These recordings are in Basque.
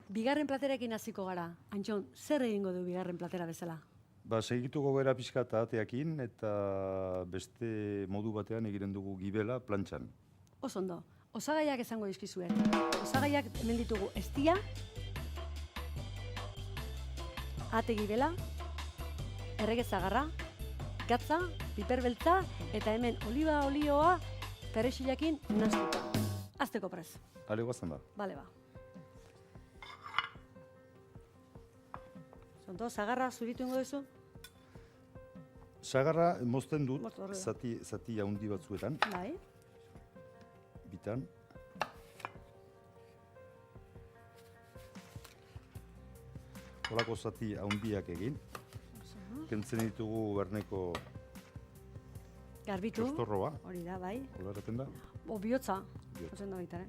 Bigarren platerekin hasiko gara. Antxon, zer egingo du bigarren platera bezala? Segituko gara pixka eta ateakin eta beste modu batean egiten dugu gibela plantxan. Oso ondo. Osagaiak esango dizkizuet. Osagaiak hemen ditugu eztia, ate gibela, erregezagarra, gatza, piper beltza eta hemen oliba olioa perexilakin nastuta. Azteko prez. Ale, guazen ba. Bale ba. Zonto, zagarra zuritu ingo duzu? Sagarra mozten dut Moztu horrela. zati haundi batzuetan, Bai. bitan. Horako zati haundiak egin. Kentzen ditugu berneko Garbitu. txostorroa. Hori da, bai. Hola eraten da. O bihotza. Bihotza. Esaten da baita,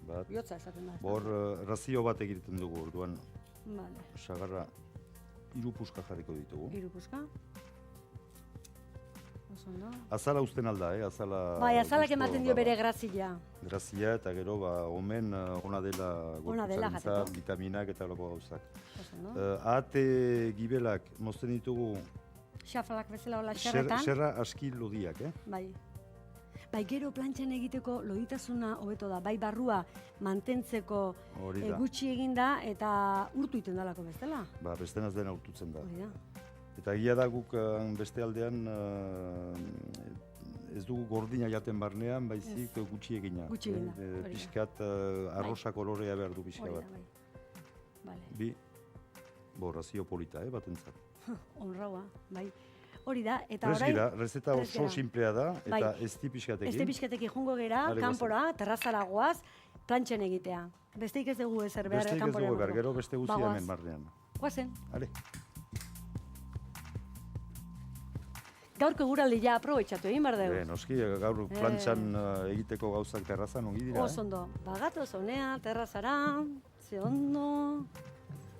Bat. Bihotza esaten da. Hor razio bat egiten dugu, orduan Vale. sagarra 3 puska jarriko ditugu. 3 puska. Oso ondo. Azala uzten alda, azala... Bai, azalak gusto, ematen dio bere grazia. Grazia eta gero, omen ona dela Ona dela gorputzarentza, jateko. vitaminak eta loko gauzak. Oso ondo. Ate gibelak mozten ditugu Xafalak bezala hola xerretan. serra aski lodiak, Bai. Bai, gero plantxan egiteko loditasuna hobeto da. Bai, barrua mantentzeko Hori da. gutxi eginda eta urtu iten dalako bezala. Bestenaz dena urtutzen da. Hori da. Eta egia da guk beste aldean ez dugu gordina jaten barnean, baizik gutxi egina. Gutxi egina, hori da. Pixkat arrosa kolorea behar du pixka Hori da, bat. bai. Vale. Bi, razio polita, batentzat. Onraua, bai. Hori da, eta Prest orain... gira, rezeta prest oso gera. simplea da, Bai. eta ezti pixkatekin. Este pixketekin jungo gera, Ale, kanpora, terrazara goaz, plantxen egitea. Besteik ez dugu ezer behar Besteik ez kanpora dugu behar, emateko. gero beste guzia Ba, hemen barnean. Goazen. Ale, Gaurko eguraldia aprobetxatu egin behar dugu. noski, gaur plantxan egiteko gauzak terrazan ongi dira. Oso ondo, bagatoz honea, terrazara, ze ondo,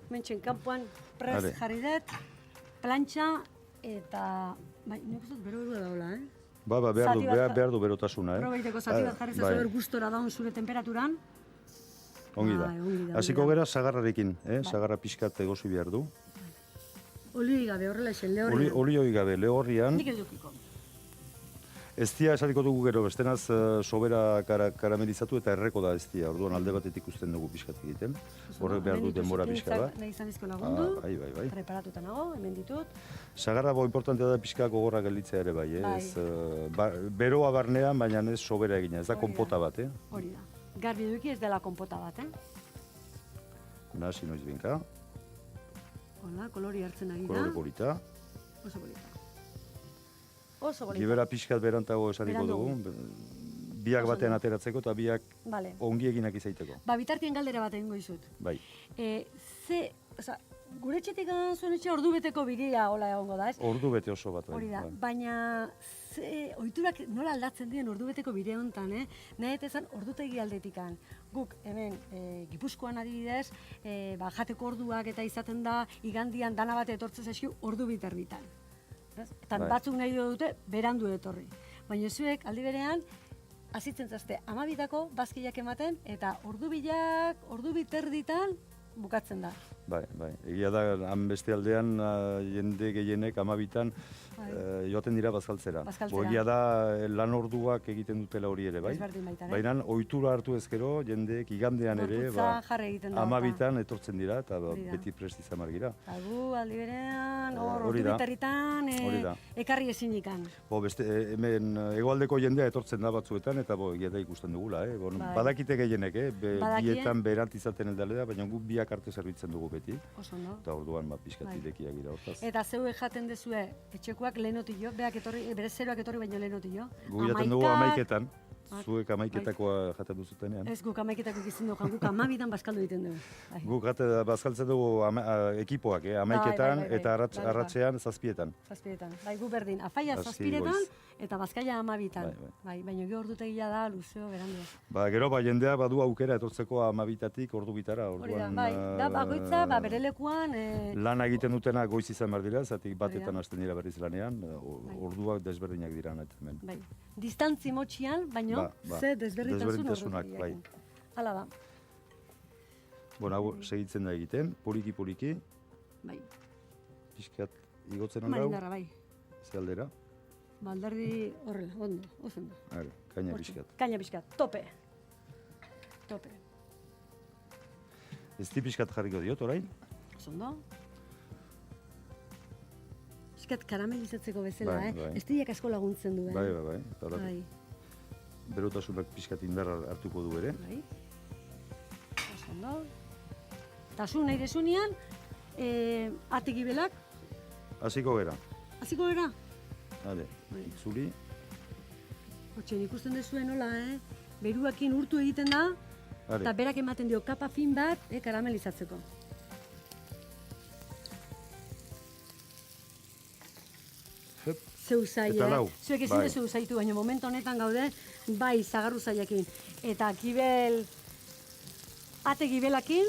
mentxen kanpoan prest Ale. jarri dut, plantxa, eta, bai, nik uste dut bero da hola, Behar Zati bat behar du berotasuna, Probaiteko zati bat jarri zazu bai. ber gustora daun zure temperaturan. Ongi Bai, ongi da, da. Hasiko ongi da. gera sagarrarekin, sagarra pixkat egosi behar du. Olioi gabe horrela esen lehorri. Olioi gabe, lehorrian. Nik ez dukiko. Eztia esatiko dugu gero, bestenaz sobera karamelizatu eta erreko da eztia. Orduan alde batetik usten dugu pixkat egiten. Horrek behar du denbora pixka bat. Nahi izan dizko lagundu. Bai. Preparatuta nago, hemen ditut. Sagarra importantea da pixka gogorra gelditzea ere bai, Bai. ez beroa barnean, baina ez sobera egina, ez da Hori da. konpota bat, Hori da. Garbi eduki ez dela konpota bat, Nahasi noiz binka, Hola, kolori hartzen ari da. kolore polita. Oso polita. Oso polita. Gibera pixkat berantago esatiko Berandugu. dugu, biak Oso batean ondo. ateratzeko eta biak Vale. ongi eginak izaiteko. Ba, bitartien galdera bat egingo dizut. Bai. Gure etxetik zuen etxe ordu beteko biria hola egongo da, ez? Ordu bete oso bat. Hori da, bai. baina ohiturak nola aldatzen diren ordubeteko bide honetan, nahi ezan ordutegi aldetikan. Guk hemen Gipuzkoan adibidez, jateko orduak eta izaten da igandian dana bat etortzen zaizkiu ordu biterritan. Eta Bai. batzuk nahi dute berandu etorri. Baina zuek aldi berean hasitzen zazte 12ako bazkiak ematen eta ordu biterditan bukatzen da. Bai. Egia da, han beste aldean jende gehienek 12an joaten dira bazkaltzera. Bazkaltzera. Egia da lan orduak egiten dutela hori ere, bai. Ezberdin baita, Baina ohitura hartu ezkero, jendeek igandean ere, Gorputza jarri egiten da. 12an etortzen dira eta Hori da. beti prest izan behar gira. Eta gu aldi berean, Hori ordu da. biterritan, Hori da. ekarri ezinikan. Hemen hegoaldeko jendea etortzen da batzuetan eta egia da ikusten dugula, Bai. Badakite gehienek, Badakie. bietan berant izaten aldalea, baina guk biak arte zerbitzen dugu beti. Oso ondo. Eta orduan pixkat Bai. irekia gira hortaz. Eta zeu jaten dezue, etxekoak lehenotillo, beak etorri, bere zeroak etorri baino lehenotillo. Gu jaten dugu 11etan, zuek 11etakoa jaten duzutenean. Ez guk 11etako izin dugu, guk 12an bazkaldu egiten dugu. Bai. Guk bazkaltzen dugu ekipoak, 11etan Bai. eta Bai. arratsean 7etan. Zazpiretan. Bai, gu berdin, afaia Zazpi zazpiretan goiz. eta bazkaia 12an. Bai. Bai, baina gero ordutegia da, luzeo, berandu. Gero jendea badu aukera etortzeko 12tatik ordu bitara. Hori da, Orduan, bai, da bakoitza, bere lekuan, lana egiten dutena goiz izan behar dira, zatik Hori batetan da. hasten dira berriz lanean, orduak desberdinak dira hemen. bai, distantzi motxian, baino, Ba, ze desberdintasunak bai. Hala da. Bueno, hau segitzen da egiten, poliki, Bai, pixkat igotzen aldau, marindarra, bai. ze aldera, Baldardi horrela, ondo, oso ondo. kaina Hortxe. pixkat. Kaina pixkat, tope. Tope. Ezti pixkat jarriko diot, orain, Oso ondo. Pixkat karamelizatzeko bezala, Bai, bai. Estiak asko laguntzen du, bai, eta horak Bai, berotasunak pixkat indar hartuko du ere. bai. Oso ondo. Eta zu nahi desunean, ate gibelak, Hasiko gera, hasiko gara? hale, Bai. itzuli, Hortxe, ikusten duzuen nola, beruakin urtu egiten da, eta hale, berak ematen dio kapa fin bat karamelizatzeko. Hup, Zeu zai, Eta lau. Zuek ezin Bai. dezu zaitu, baina momentu honetan gaude, bai, zagarru zaiakin. Eta gibel, ate gibelakin,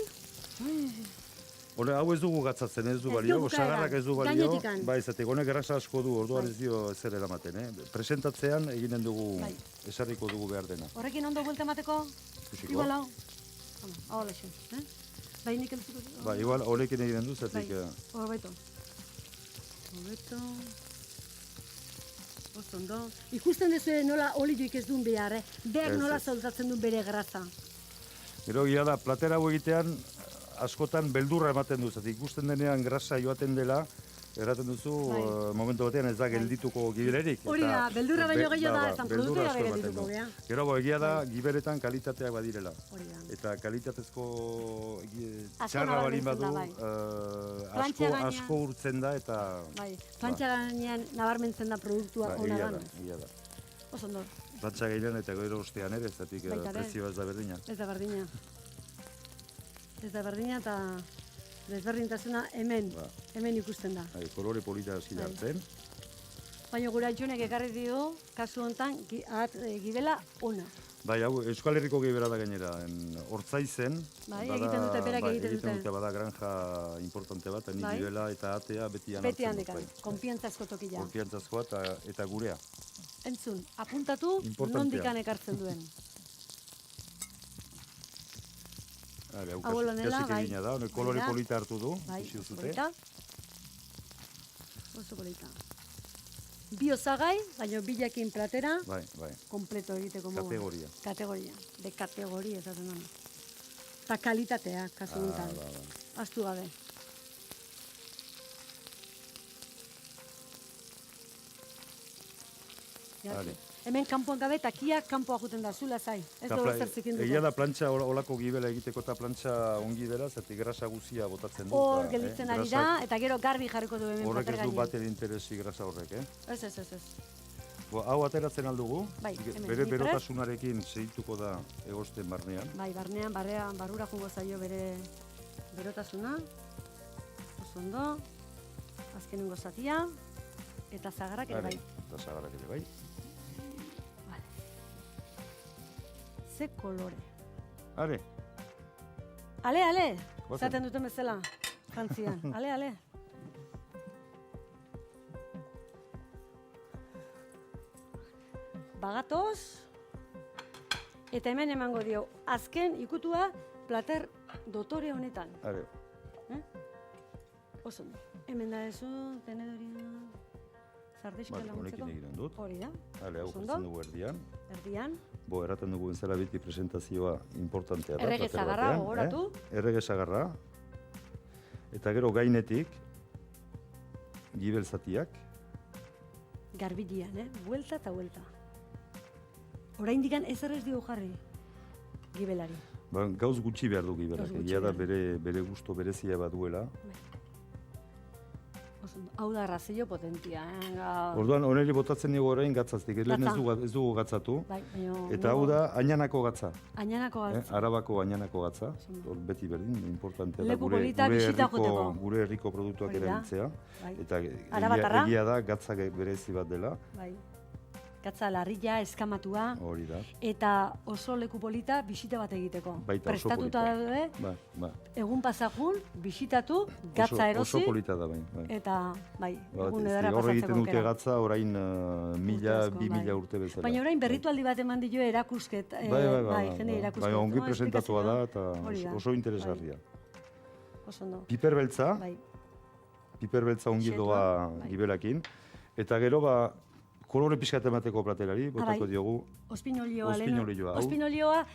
hau ez dugu gatzatzen, ez du Ez balio, du bukaeran, sagarrak ez du balio, gainetikan. bai, zatek, honek grasa asko du, orduan Bai. ez dio ezer eramaten, Presentatzean eginen dugu, Bai. esarriko dugu behar dena. horrekin ondo buelta emateko, Ikusiko. igual hau. Hau lexo, Bai, nik elzuko. Ba, igual, horekin eginen du, Bai, zatek, hobeto. Hobeto. Oso ondo. Ikusten duzu nola olioik ez duen behar, Berak Ez, nola ez. soltatzen duen bere grasa. gero gira da, platera hau egitean, askotan beldurra ematen du, zatek, ikusten denean grasa joaten dela, erraten duzu, Bai. momentu batean ez da geldituko gibelerik. Hori da, beldurra baino gehiago da, ba, ez da, beldurra produktu asko gabe ematen geldituko, du. bea. Gero, egia da, giberetan kalitateak badirela. Hori da. Eta kalitatezko Asko txarra balin nabarmentzen badu, da, asko, Plantxa gainean- asko urtzen da eta Bai, plantxa gainean nabarmentzen da produktua ona egia da. da, egia da. Oso ondo, Plantxa gainean eta gero ostean ere, zatik Baita ere. prezioa ez da berdina. ez da berdina. Ez da berdina eta desberdintasuna hemen, Ba. hemen ikusten da. Bai, kolore polita hasi da Bai. hartzen. Baina gure altxunek ekarri dio, kasu honetan, gibela ona. Bai, hau Euskal Herriko gibera da gainera, Hortzaizen. Bai, egiten dute, berak egiten dute. Bada granja importante bat, ni Bai. gibela eta atea beti Beti anatzen handikan, konfiantzazko tokila. Konfiantzazkoa eta gurea. Entzun, apuntatu Importantea. nondikan ekartzen duen. Hale, hau Hau honela, kasik bai. egina da, honek kolore Hori da. polita hartu du, Bai, ikusi oso duzute. polita. Oso polita. Bi osagai, baina bilakin platera, Bai, bai. kompleto egiteko modu. Kategoria. Kategoria. De kategoria esaten duen. Eta kalitatea, kasu honetan. ba. Astu gabe. Ja, Vale. Hemen kanpoan gabe, eta kia kanpoa juten da, zula zai. Ez dugu zer zikinduko. Egia da plantxa olako gibela egiteko eta plantxa ongi dela, zati grasa guzia botatzen du. Hor eta, gelditzen ari da, grasak- eta gero garbi jarriko du hemen Horrek plater ez du gainean. baten interesi grasa horrek, Ez, ez, ez, ez. Hau ateratzen aldugu, Bai, hemen, bere ni prest. berotasunarekin segituko da egosten barnean. Bai, barnean, barrura jungo zaio bere berotasuna. Oso ondo. Azkenengo zatia. Eta zagarrak ere bai. Eta sagarrak ere bai. Vale. Ze kolore. Are, Ale, ale! Goazen. Zaten duten bezala, jantzian. Ale, ale! Bagatoz, eta hemen emango dio, azken ikutua plater dotore honetan. are. Oso ondo. Hemen da ezu, tenedoria, zardexka Bale, laguntzeko. honekin egiten dut. Hori da, Hale, hau Oso jartzen ondo. dugu erdian. erdian. Erraten dugu bezala beti presentazioa importantea da. Errege plater zagarra, batean, gogoratu. Errege zagarra. Eta gero gainetik, gibel zatiak. Garbilian, buelta eta buelta. Oraindikan ezer ez dio jarri gibelari. Ba, gauz gutxi behar du gibelak. Gauz gutxi Egia da behar bere gusto berezia baduela. Oso ondo. Hau da razio potentia, gaur. Orduan, oneri botatzen dugu orain gatzaztik. Lehen Gatza. ez dugu gatzatu. Bai, baina... Eta hau da, añanako gatza. Añanako gatza. Arabako añanako gatza. ondo. Hor beti berdin, importantea da Leku polita, bisita joteko. gure herriko produktuak Hori da. erabiltzea. Bai. Eta Arabatarra. egia da, gatza berezi bat dela. Bai. gatza larrilla, eskamatua, Hori da. eta oso leku polita bisita bat egiteko. Baita oso Prestatuta polita. daude, Ba. egun pasajun, bisitatu, gatza erosi, Oso polita da, bai. eta bai, Ba, egun ez edara hor egiten pasatzeko dute aukera. gatza orain 1000, asko, 2000 bai. urte bezala. Baina orain berritualdi bat eman dio erakusket, jende erakusket. Bai, ongi presentatua da eta Hori da. oso interesgarria. Oso ondo. Piper beltza, Bai. piper beltza ongi Xetua, doa bai. gibelakin. Eta gero, kolore pixkat emateko platerari, botako bai. diogu. Ospinolioa. Ospinolioa, hau. Ospinolioa,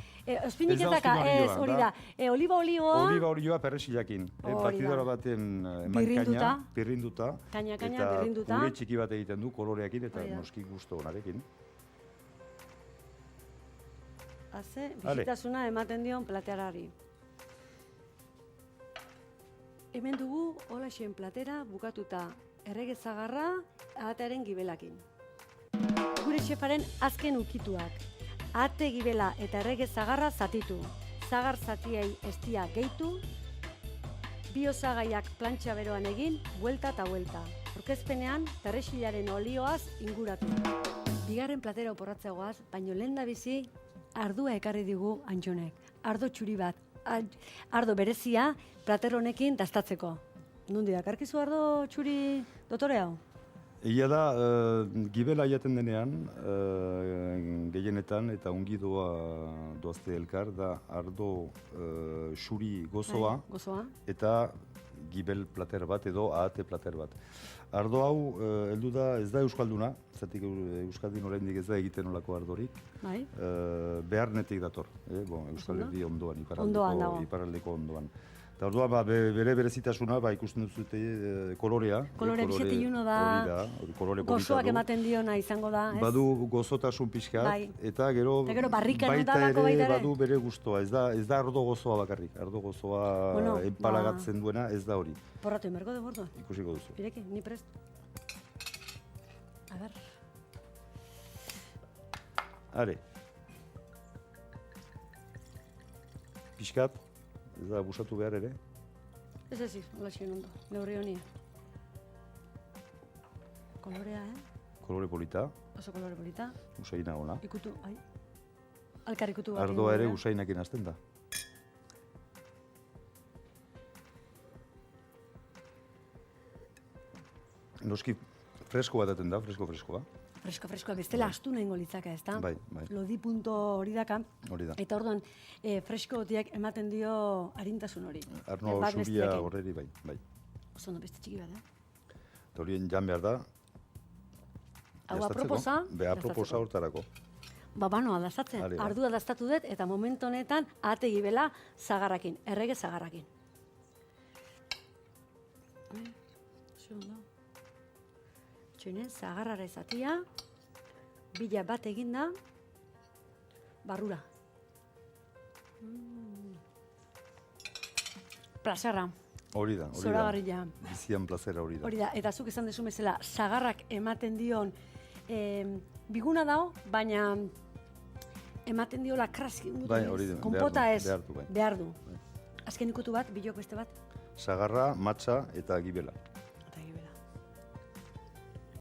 ospinik Ez da ez daka, ospinolioa, hori da. da. Oliba olioa, Oliba olioa perresilakin. Hori da. Batidora baten eman Birrinduta. pirrinduta. Kaina, Eta birrinduta. pure txiki bat egiten du koloreakin eta Hori da. noski gusto onarekin. Haze, Ale. bizitasuna ematen dion platerari. Hemen dugu holaxen platera bukatuta errege zagarra ahatearen gibelakin. Gure xefaren azken ukituak. Ahate gibela eta errege zagarra zatitu. Zagar zatiei estia gehitu. Bi osagaiak plantxa beroan egin, buelta eta buelta. Aurkezpenean, perrexilaren olioaz inguratu. Bigarren platera oporratzeagoaz, baino lehendabizi ardua ekarri digu Antxonek. Ardo txuri bat, ardo berezia plater honekin dastatzeko. Nundi dakarkizu ardo txuri dotore hau? Egia da, gibela jaten denean, gehienetan eta ongi doazte elkar, da ardo xuri gozoa Bai, gozoa. eta gibel plater bat edo ahate plater bat. Ardo hau, heldu da, ez da euskalduna, zatik euskaldun oraindik ez da egiten olako ardorik, Bai. beharnetik dator, Euskal Herri ondoan, Ondoan dago. iparraldeko ondoan. Eta orduan, bere berezitasuna, ikusten duzute kolorea. Kolore bizeti iluno da, hori kolore polita gozoak du. ematen diona izango da, ez? Badu gozotasun pixkat, Bai. eta gero barrikan baita udalako baita ere. badu bere gustoa, ez da ardo gozoa bakarrik, ardo gozoa Bueno, enpalagatzen duena, ez da hori, Porratu emerko de bordo. ikusiko duzu. Ireki, ni prest. A ber. Are. Pixkat, ez da busatu behar ere. Ez, holaxen ondo, neurri honia. Kolorea, Kolore polita, Oso kolore polita. usaina ona. Ikutu, ai. Alkar ikutu bat. Ardoa ere usainakin hasten da. Noski fresko bat eten da, freskoa. Fresko, bestela astu nahi litzaka, ez da? Bai. Lodi punto hori daka. Hori da. Eta orduan, fresko hotiak ematen dio arintasun hori. Arno Bat zuria besteekin. horreri bai. Oso ondo beste txiki bat, Eta horien jan behar da. Hau dastatzeko. aproposa. Aproposa hortarako. Banoa dastatzen. Hale, bai. Ardua dastatu dut eta momentu honetan ahate gibela zagarrakin, errege zagarrakin. Oso ondo. Txoinen, zagarrara ezatia, bila bat eginda, barrura. Plazerra, Hori da. zoragarria. Bizian plazera hori da. Hori da, eta zuk esan dezu bezala, zagarrak ematen dion, biguna dao, baina ematen diola kraski, Bai, hori da, konpota behar ez, du, bai. behar du. Azken ikutu bat, bilok beste bat. Sagarra, matxa eta gibela.